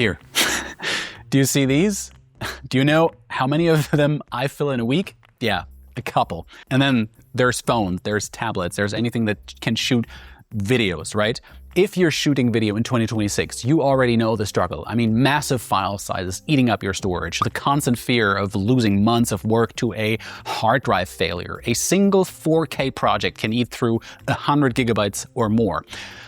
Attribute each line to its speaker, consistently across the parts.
Speaker 1: Here. Do you see these? Do you know how many of them I fill in a week? Yeah, a couple. And then there's phones, there's tablets, there's anything that can shoot videos, right? If you're shooting video in 2026, you already know the struggle. I mean, massive file sizes eating up your storage, the constant fear of losing months of work to a hard drive failure. A single 4K project can eat through 100 gigabytes or more.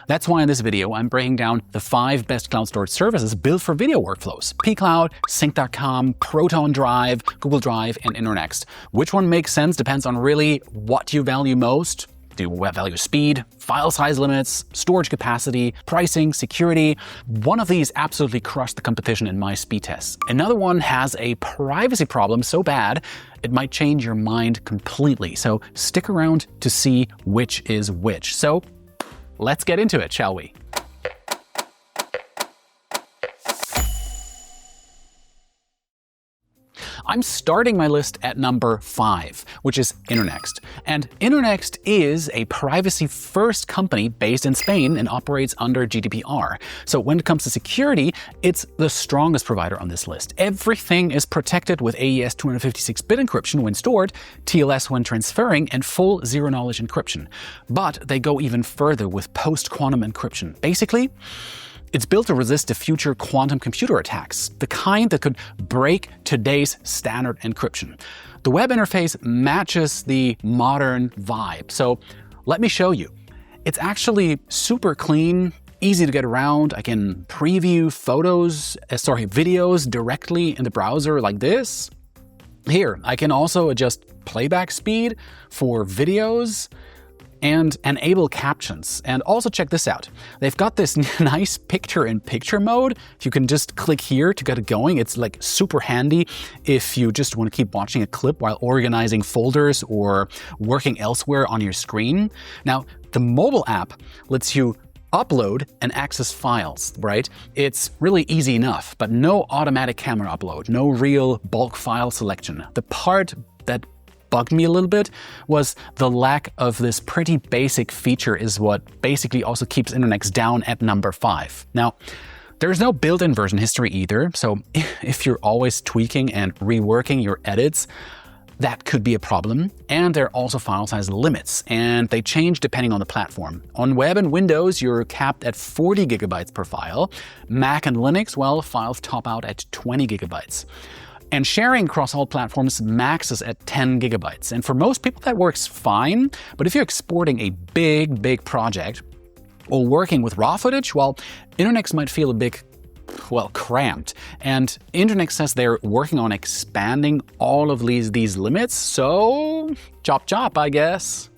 Speaker 1: That's why in this video, I'm breaking down the 5 best cloud storage services built for video workflows. pCloud, Sync.com, Proton Drive, Google Drive, and Internxt. Which one makes sense depends on really what you value most. Do you value speed, file size limits, storage capacity, pricing, security? One of these absolutely crushed the competition in my speed tests. Another one has a privacy problem so bad, it might change your mind completely. So stick around to see which is which. So let's get into it, shall we? I'm starting my list at number 5, which is Internxt. And Internxt is a privacy-first company based in Spain and operates under GDPR. So when it comes to security, it's the strongest provider on this list. Everything is protected with AES 256-bit encryption when stored, TLS when transferring, and full zero-knowledge encryption. But they go even further with post-quantum encryption. Basically, it's built to resist the future quantum computer attacks, the kind that could break today's standard encryption. The web interface matches the modern vibe, so let me show you. It's super clean, easy to get around. I can preview videos directly in the browser like this. Here, I can also adjust playback speed for videos and enable captions. And also check this out. They've got this nice picture-in-picture mode. You can just click here to get it going. It's like super handy if you just want to keep watching a clip while organizing folders or working elsewhere on your screen. Now, the mobile app lets you upload and access files, right? It's really easy enough, but no automatic camera upload, no real bulk file selection. The part that bugged me a little bit was the lack of this pretty basic feature is what basically also keeps Internxt down at number 5. Now, there's no built-in version history either, so if you're always tweaking and reworking your edits, that could be a problem. And there are also file size limits, and they change depending on the platform. On web and Windows, you're capped at 40 gigabytes per file. Mac and Linux, well, files top out at 20 gigabytes. And sharing across all platforms maxes at 10 gigabytes. And for most people, that works fine. But if you're exporting a big project or working with raw footage, well, Internxt might feel a bit, cramped. And Internxt says they're working on expanding all of these limits. So chop, I guess.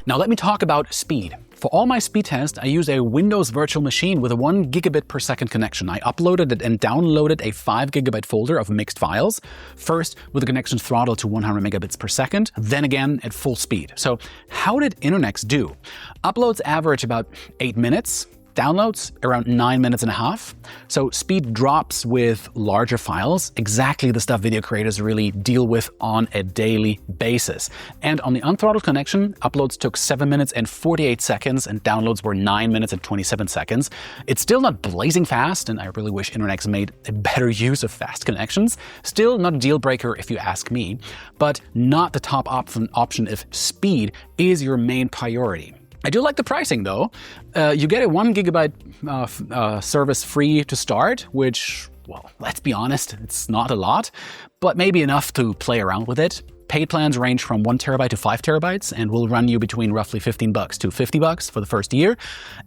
Speaker 1: Now let me talk about speed. For all my speed tests, I use a Windows virtual machine with a 1 gigabit per second connection. I uploaded it and downloaded a 5 gigabyte folder of mixed files, first with the connection throttled to 100 megabits per second, then again at full speed. So how did Internxt do? Uploads average about 8 minutes. Downloads around 9 minutes and a half. So speed drops with larger files, exactly the stuff video creators really deal with on a daily basis. And on the unthrottled connection, uploads took 7 minutes and 48 seconds and downloads were 9 minutes and 27 seconds. It's still not blazing fast, and I really wish Internxt made a better use of fast connections. Still not a deal breaker if you ask me, but not the top option if speed is your main priority. I do like the pricing though. You get a 1 gigabyte service free to start, which, well, let's be honest, it's not a lot, but maybe enough to play around with it. Paid plans range from 1 terabyte to 5 terabytes and will run you between roughly $15 to $50 for the first year.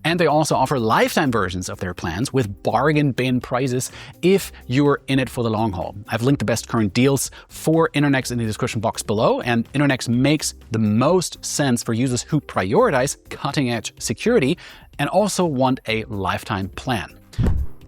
Speaker 1: And they also offer lifetime versions of their plans with bargain bin prices if you're in it for the long haul. I've linked the best current deals for Internxt in the description box below, and Internxt makes the most sense for users who prioritize cutting-edge security and also want a lifetime plan.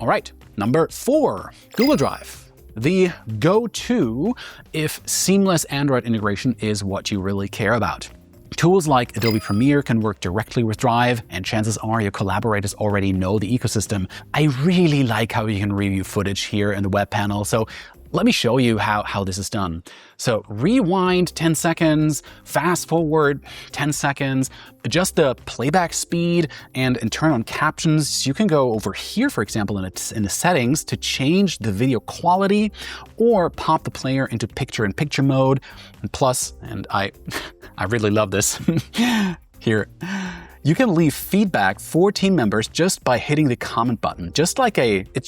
Speaker 1: All right, number 4, Google Drive. The go-to if seamless Android integration is what you really care about. Tools like Adobe Premiere can work directly with Drive, and chances are your collaborators already know the ecosystem. I really like how you can review footage here in the web panel, so Let me show you how this is done. So rewind 10 seconds, fast forward 10 seconds, adjust the playback speed and turn on captions. You can go over here, for example, in the settings to change the video quality or pop the player into picture-in-picture mode. And plus, and I really love this, here, you can leave feedback for team members just by hitting the comment button, it's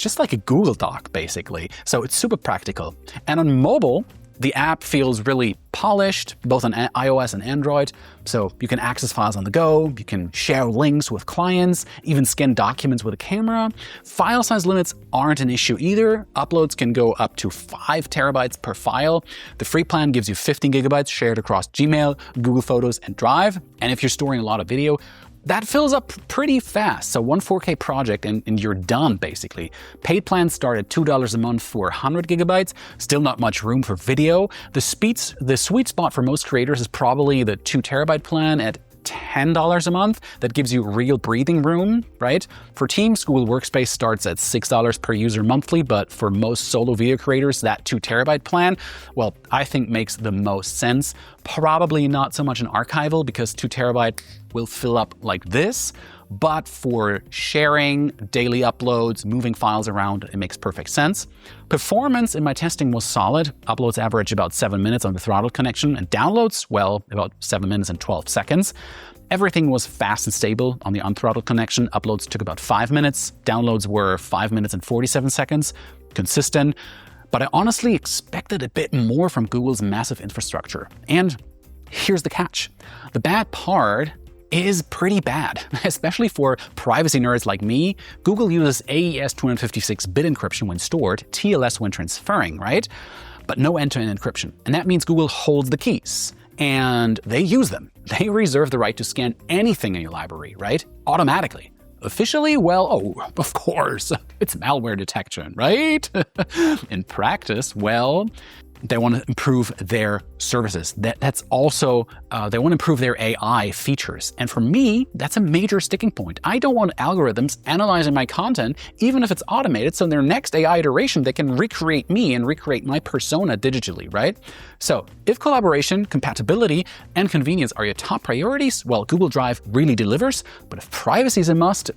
Speaker 1: just like a Google Doc, basically. So it's super practical. And on mobile, the app feels really polished, both on iOS and Android. So you can access files on the go, you can share links with clients, even scan documents with a camera. File size limits aren't an issue either. Uploads can go up to 5 terabytes per file. The free plan gives you 15 gigabytes shared across Gmail, Google Photos, and Drive. And if you're storing a lot of video, that fills up pretty fast. So one 4K project and you're done, basically. Paid plans start at $2 a month for 100 gigabytes. Still not much room for video. The sweet spot for most creators is probably the 2 terabyte plan at $10 a month. That gives you real breathing room, right? For teams, Google Workspace starts at $6 per user monthly, but for most solo video creators, that 2 terabyte plan, well, I think makes the most sense. Probably not so much an archival because 2 terabyte will fill up like this, but for sharing, daily uploads, moving files around, it makes perfect sense. Performance in my testing was solid. Uploads average about 7 minutes on the throttled connection, and downloads, well, about 7 minutes and 12 seconds. Everything was fast and stable on the unthrottled connection. Uploads took about 5 minutes. Downloads were 5 minutes and 47 seconds. Consistent. But I honestly expected a bit more from Google's massive infrastructure. And here's the catch. The bad part is pretty bad, especially for privacy nerds like me. Google uses AES 256-bit encryption when stored, TLS when transferring, right? But no end-to-end encryption. And that means Google holds the keys, and they use them. They reserve the right to scan anything in your library, right? Automatically. Officially, well, oh, of course, it's malware detection, right? In practice, well, they want to improve their services. That's also, they want to improve their AI features. And for me, that's a major sticking point. I don't want algorithms analyzing my content, even if it's automated, so in their next AI iteration, they can recreate me and recreate my persona digitally, right? So if collaboration, compatibility, and convenience are your top priorities, well, Google Drive really delivers. But if privacy is a must,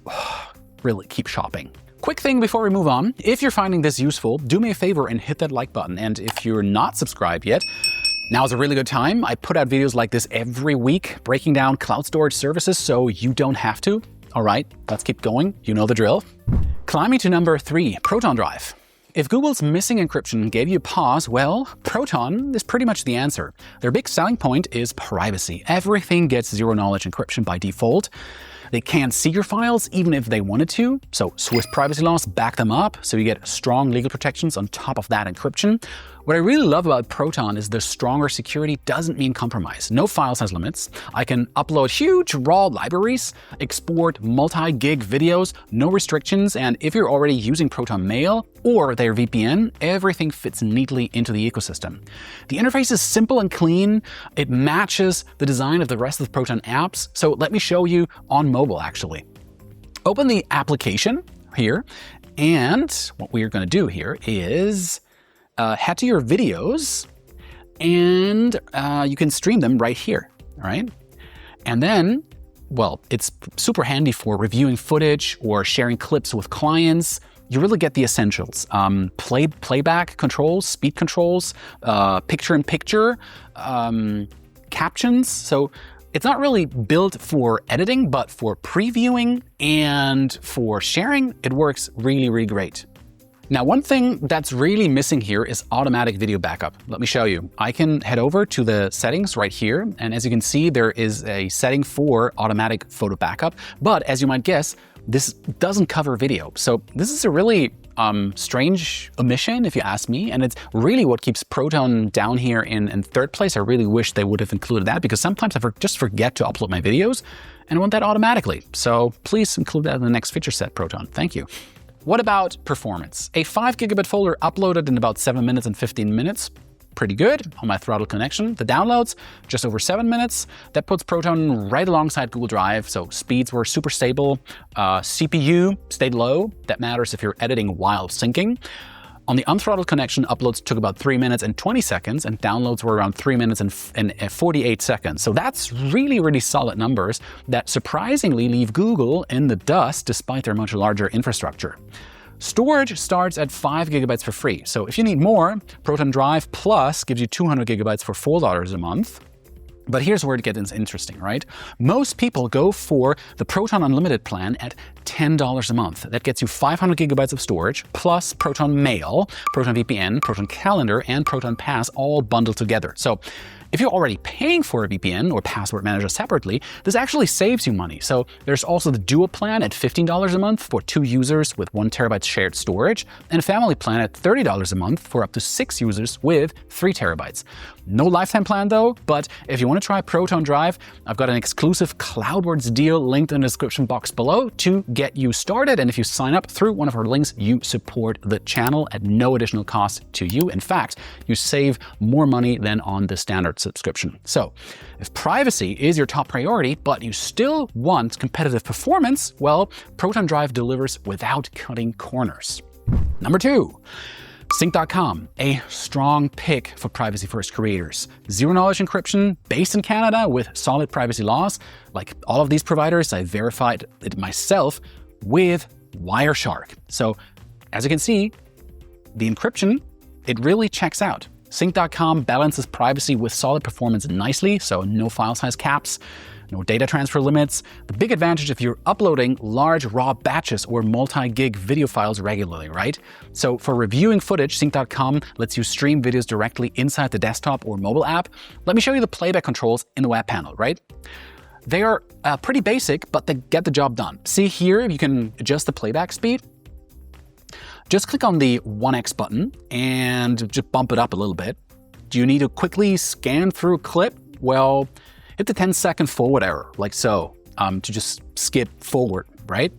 Speaker 1: really keep shopping. Quick thing before we move on, if you're finding this useful, do me a favor and hit that like button. And if you're not subscribed yet, now's a really good time. I put out videos like this every week, breaking down cloud storage services so you don't have to. All right, let's keep going. You know the drill. Climbing to number 3, Proton Drive. If Google's missing encryption gave you pause, well, Proton is pretty much the answer. Their big selling point is privacy. Everything gets zero-knowledge encryption by default. They can't see your files even if they wanted to, so Swiss privacy laws back them up, so you get strong legal protections on top of that encryption. What I really love about Proton is the stronger security doesn't mean compromise. No file size limits. I can upload huge raw libraries, export multi-gig videos, no restrictions, and if you're already using Proton Mail or their VPN, everything fits neatly into the ecosystem. The interface is simple and clean. It matches the design of the rest of the Proton apps, so let me show you on mobile, actually. Open the application here, and what we're going to do here is head to your videos, and you can stream them right here, all right? And then, well, it's super handy for reviewing footage or sharing clips with clients. You really get the essentials. Playback controls, speed controls, picture-in-picture, captions. So it's not really built for editing, but for previewing and for sharing, it works really, really great. Now, one thing that's really missing here is automatic video backup. Let me show you. I can head over to the settings right here. And as you can see, there is a setting for automatic photo backup. But as you might guess, this doesn't cover video. So this is a really strange omission, if you ask me. And it's really what keeps Proton down here in third place. I really wish they would have included that because sometimes I just forget to upload my videos and I want that automatically. So please include that in the next feature set, Proton. Thank you. What about performance? A 5 gigabit folder uploaded in about 7 minutes and 15 minutes. Pretty good on my throttle connection. The downloads, just over 7 minutes. That puts Proton right alongside Google Drive, so speeds were super stable. CPU stayed low. That matters if you're editing while syncing. On the unthrottled connection, uploads took about 3 minutes and 20 seconds, and downloads were around 3 minutes and 48 seconds. So that's really, really solid numbers that surprisingly leave Google in the dust despite their much larger infrastructure. Storage starts at 5 gigabytes for free. So if you need more, Proton Drive Plus gives you 200 gigabytes for $4 a month. But here's where it gets interesting, right? Most people go for the Proton Unlimited plan at $10 a month. That gets you 500 gigabytes of storage, plus Proton Mail, Proton VPN, Proton Calendar, and Proton Pass all bundled together. So if you're already paying for a VPN or password manager separately, this actually saves you money. So there's also the dual plan at $15 a month for 2 users with 1 terabyte shared storage, and a family plan at $30 a month for up to 6 users with 3 terabytes. No lifetime plan though, but if you want to try Proton Drive, I've got an exclusive CloudWords deal linked in the description box below to get you started. And if you sign up through one of our links, you support the channel at no additional cost to you. In fact, you save more money than on the standard subscription. So if privacy is your top priority, but you still want competitive performance, well, Proton Drive delivers without cutting corners. Number 2. Sync.com, a strong pick for privacy-first creators. Zero-knowledge encryption based in Canada with solid privacy laws. Like all of these providers, I verified it myself with Wireshark. So as you can see, the encryption, it really checks out. Sync.com balances privacy with solid performance nicely, so no file size caps, no data transfer limits. The big advantage if you're uploading large raw batches or multi-gig video files regularly, right? So for reviewing footage, Sync.com lets you stream videos directly inside the desktop or mobile app. Let me show you the playback controls in the web panel, right? They are pretty basic, but they get the job done. See here, you can adjust the playback speed. Just click on the 1x button and just bump it up a little bit. Do you need to quickly scan through a clip? Well, hit the 10-second forward arrow, like so, to just skip forward, right?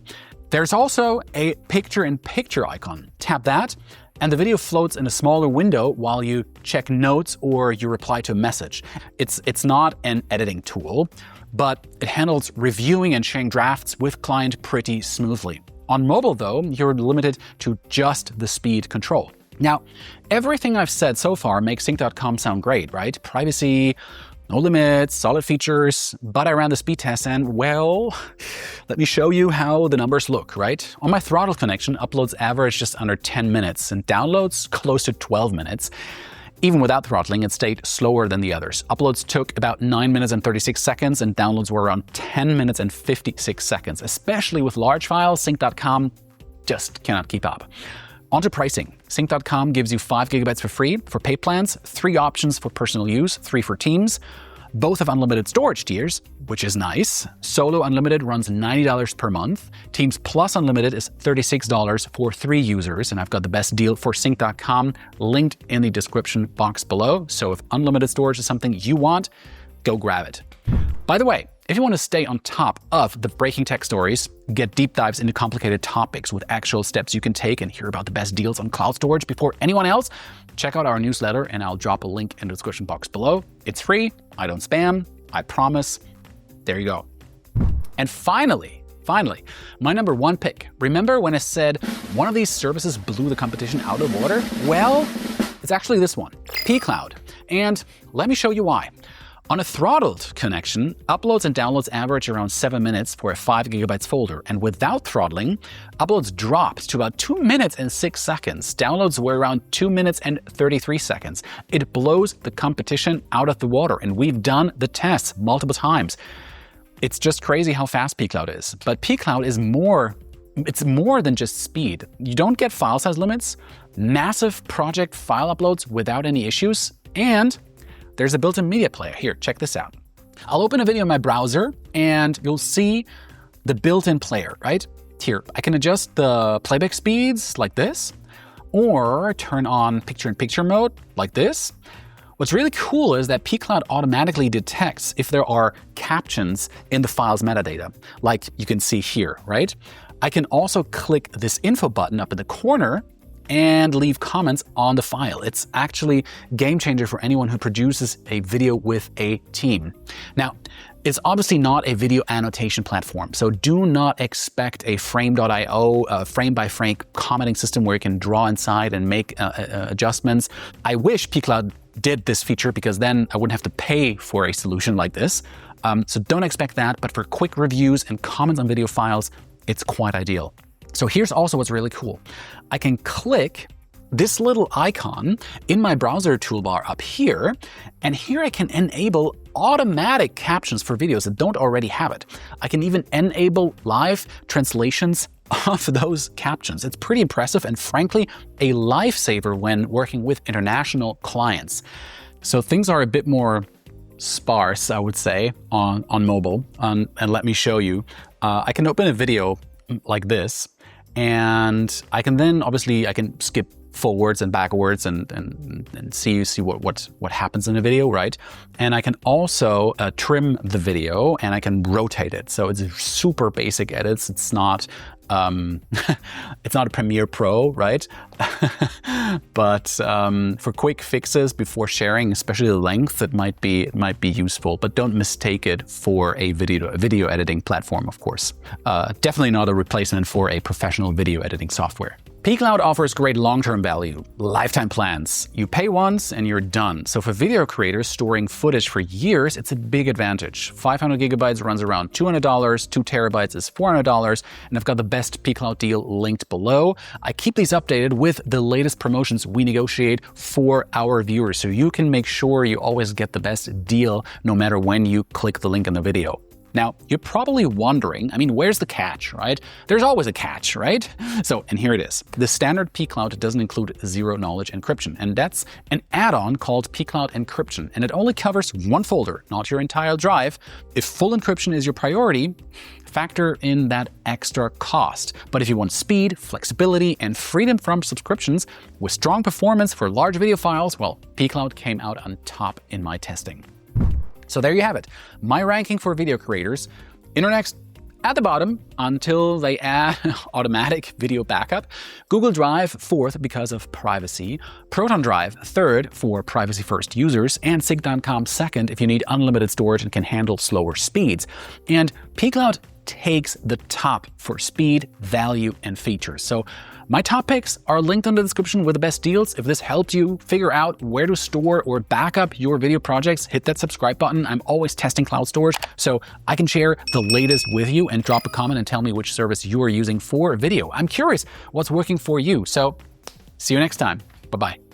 Speaker 1: There's also a picture-in-picture icon. Tap that, and the video floats in a smaller window while you check notes or you reply to a message. It's not an editing tool, but it handles reviewing and sharing drafts with client pretty smoothly. On mobile, though, you're limited to just the speed control. Now, everything I've said so far makes Sync.com sound great, right? Privacy, no limits, solid features, but I ran the speed test and, well, let me show you how the numbers look, right? On my throttled connection, uploads average just under 10 minutes and downloads close to 12 minutes. Even without throttling, it stayed slower than the others. Uploads took about 9 minutes and 36 seconds, and downloads were around 10 minutes and 56 seconds. Especially with large files, Sync.com just cannot keep up. On to pricing. Sync.com gives you 5 gigabytes for free for paid plans, 3 options for personal use, 3 for teams. Both have unlimited storage tiers, which is nice. Solo Unlimited runs $90 per month. Teams Plus Unlimited is $36 for 3 users, and I've got the best deal for Sync.com linked in the description box below. So if unlimited storage is something you want, go grab it. By the way, if you want to stay on top of the breaking tech stories, get deep dives into complicated topics with actual steps you can take, and hear about the best deals on cloud storage before anyone else, check out our newsletter, and I'll drop a link in the description box below. It's free, I don't spam, I promise. There you go. And finally, my number 1 pick. Remember when I said one of these services blew the competition out of the water? Well, it's actually this one, pCloud. And let me show you why. On a throttled connection, uploads and downloads average around 7 minutes for a 5 gigabytes folder, and without throttling, uploads dropped to about 2 minutes and 6 seconds. Downloads were around 2 minutes and 33 seconds. It blows the competition out of the water, and we've done the tests multiple times. It's just crazy how fast pCloud is. But pCloud is it's more than just speed. You don't get file size limits, massive project file uploads without any issues, and there's a built-in media player. Here, check this out. I'll open a video in my browser and you'll see the built-in player, right? Here, I can adjust the playback speeds like this, or turn on picture-in-picture mode like this. What's really cool is that pCloud automatically detects if there are captions in the file's metadata, like you can see here, right? I can also click this info button up in the corner and leave comments on the file. It's actually a game changer for anyone who produces a video with a team. Now, It's obviously not a video annotation platform, so do not expect a frame.io, frame-by-frame commenting system where you can draw inside and make adjustments. I wish pCloud did this feature because then I wouldn't have to pay for a solution like this. So don't expect that, but for quick reviews and comments on video files, it's quite ideal. So here's also what's really cool. I can click this little icon in my browser toolbar up here, and here I can enable automatic captions for videos that don't already have it. I can even enable live translations of those captions. It's pretty impressive and frankly, a lifesaver when working with international clients. So things are a bit more sparse, I would say, on mobile. And let me show you. I can open a video like this, and I can then, obviously, I can skip forwards and backwards and see what happens in the video, right? And I can also trim the video and I can rotate it. So it's super basic edits. It's not it's not a Premiere Pro, right? But for quick fixes before sharing, especially the length, it might be useful. But don't mistake it for a video editing platform, of course. Definitely not a replacement for a professional video editing software. pCloud offers great long-term value, lifetime plans. You pay once and you're done. So for video creators storing footage for years, it's a big advantage. 500 gigabytes runs around $200, 2 terabytes is $400, and I've got the best pCloud deal linked below. I keep these updated with the latest promotions we negotiate for our viewers, so you can make sure you always get the best deal no matter when you click the link in the video. Now, you're probably wondering, I mean, where's the catch, right? There's always a catch, right? So, and here it is. The standard pCloud doesn't include zero-knowledge encryption, and that's an add-on called pCloud Encryption, and it only covers one folder, not your entire drive. If full encryption is your priority, factor in that extra cost. But if you want speed, flexibility, and freedom from subscriptions with strong performance for large video files, well, pCloud came out on top in my testing. So there you have it. My ranking for video creators. Internxt at the bottom until they add automatic video backup. Google Drive 4th because of privacy. Proton Drive 3rd for privacy-first users. And Sync.com 2nd if you need unlimited storage and can handle slower speeds. And pCloud takes the top for speed, value, and features. So my top picks are linked in the description with the best deals. If this helped you figure out where to store or back up your video projects, hit that subscribe button. I'm always testing cloud storage, so I can share the latest with you, and drop a comment and tell me which service you are using for video. I'm curious what's working for you. So see you next time. Bye-bye.